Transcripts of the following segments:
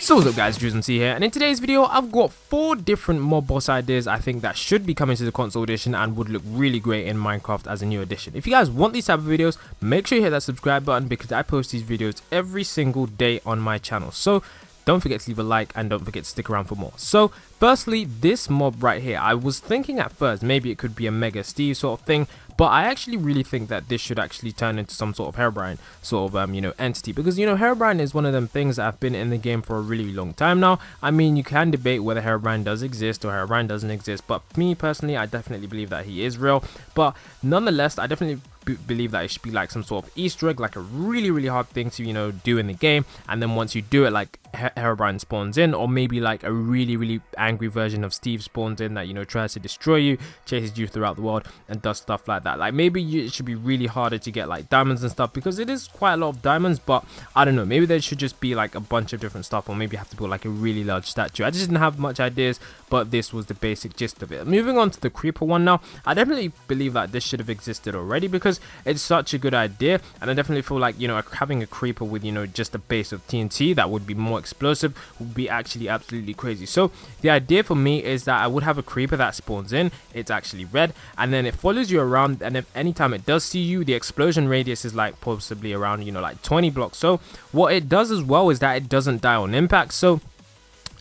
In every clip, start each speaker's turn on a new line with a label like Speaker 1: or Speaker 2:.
Speaker 1: So what's up guys, Lazlso here, and in today's video I've got 4 different mob boss ideas I think that should be coming to the console edition and would look really great in Minecraft as a new edition. If you guys want these type of videos, make sure you hit that subscribe button because I post these videos every single day on my channel. So don't forget to leave a like and don't forget to stick around for more. So firstly, this mob right here, I was thinking at first maybe it could be a Mega Steve sort of thing, but I actually really think that this should actually turn into some sort of Herobrine sort of entity, because Herobrine is one of them things that have been in the game for a really long time now. I mean, you can debate whether Herobrine does exist or Herobrine doesn't exist, but me personally, I definitely believe that he is real. But nonetheless, I definitely believe that it should be like some sort of Easter egg, like a really hard thing to do in the game, and then once you do it, like Herobrine spawns in, or maybe like a really angry version of Steve spawns in that tries to destroy you, chases you throughout the world and does stuff like that. Like maybe it should be really harder to get like diamonds and stuff, because it is quite a lot of diamonds, but I don't know, maybe there should just be like a bunch of different stuff, or maybe have to build like a really large statue. I just didn't have much ideas, but this was the basic gist of it. Moving on to the creeper one now, I definitely believe that this should have existed already because it's such a good idea, and I definitely feel like having a creeper with just a base of TNT that would be more explosive would be actually absolutely crazy. So the idea for me is that I would have a creeper that spawns in, it's actually red, and then it follows you around, and if anytime it does see you, the explosion radius is like possibly around like 20 blocks. So what it does as well is that it doesn't die on impact. So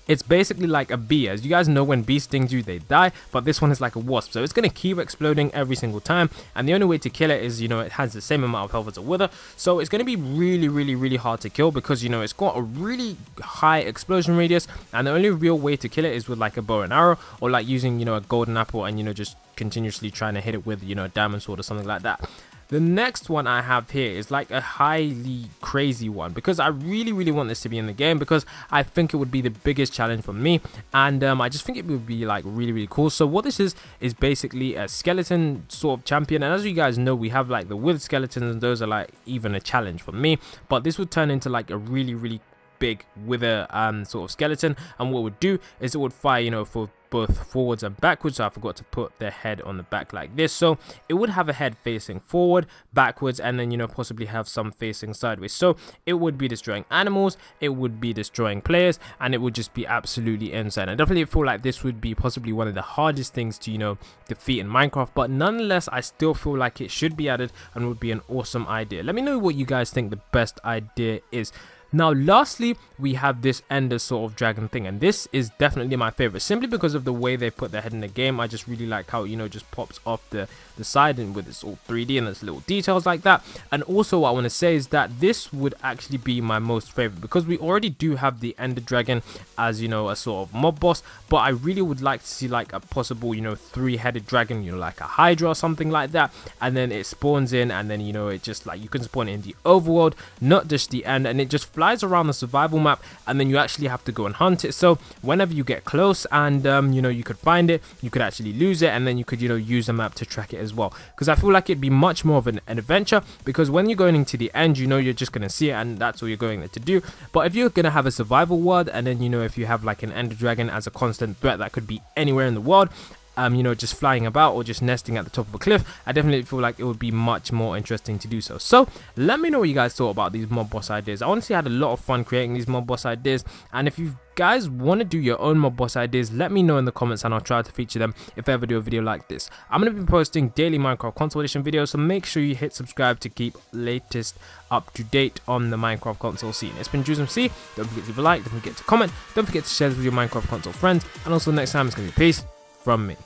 Speaker 1: it's basically like a bee. As you guys know, when bees stings you, they die, but this one is like a wasp, so it's going to keep exploding every single time, and the only way to kill it is it has the same amount of health as a wither, so it's going to be really hard to kill because it's got a really high explosion radius, and the only real way to kill it is with like a bow and arrow, or like using a golden apple and just continuously trying to hit it with a diamond sword or something like that. The next one I have here is like a highly crazy one, because I really want this to be in the game, because I think it would be the biggest challenge for me, and I just think it would be like really cool. So what this is basically a skeleton sort of champion, and as you guys know, we have like the wither skeletons, and those are like even a challenge for me, but this would turn into like a really big wither sort of skeleton, and what it would do is it would fire for both forwards and backwards. So I forgot to put their head on the back like this, so it would have a head facing forward, backwards, and then possibly have some facing sideways. So it would be destroying animals, it would be destroying players, and it would just be absolutely insane. I definitely feel like this would be possibly one of the hardest things to defeat in Minecraft, but nonetheless I still feel like it should be added and would be an awesome idea. Let me know what you guys think the best idea is. Now lastly, we have this ender sort of dragon thing, and this is definitely my favorite simply because of the way they put their head in the game. I just really like how just pops off the side, and with its all 3D and there's little details like that. And also what I want to say is that this would actually be my most favorite, because we already do have the ender dragon as a sort of mob boss, but I really would like to see like a possible 3-headed dragon, like a hydra or something like that, and then it spawns in, and then it just like you can spawn in the overworld, not just the end, and it just flies around the survival map, and then you actually have to go and hunt it. So whenever you get close and you could find it, you could actually lose it, and then you could use the map to track it as well, because I feel like it'd be much more of an adventure, because when you're going into the end, you're just going to see it, and that's all you're going there to do. But if you're going to have a survival world, and then if you have like an ender dragon as a constant threat that could be anywhere in the world, just flying about or just nesting at the top of a cliff, I definitely feel like it would be much more interesting to do so. So let me know what you guys thought about these mob boss ideas. I honestly had a lot of fun creating these mob boss ideas, and if you guys want to do your own mob boss ideas, let me know in the comments and I'll try to feature them if I ever do a video like this. I'm going to be posting daily Minecraft console edition videos, so make sure you hit subscribe to keep latest up to date on the Minecraft console scene. It's been Lazlso. Don't forget to leave a like, don't forget to comment, don't forget to share this with your Minecraft console friends, and also next time it's going to be peace from me.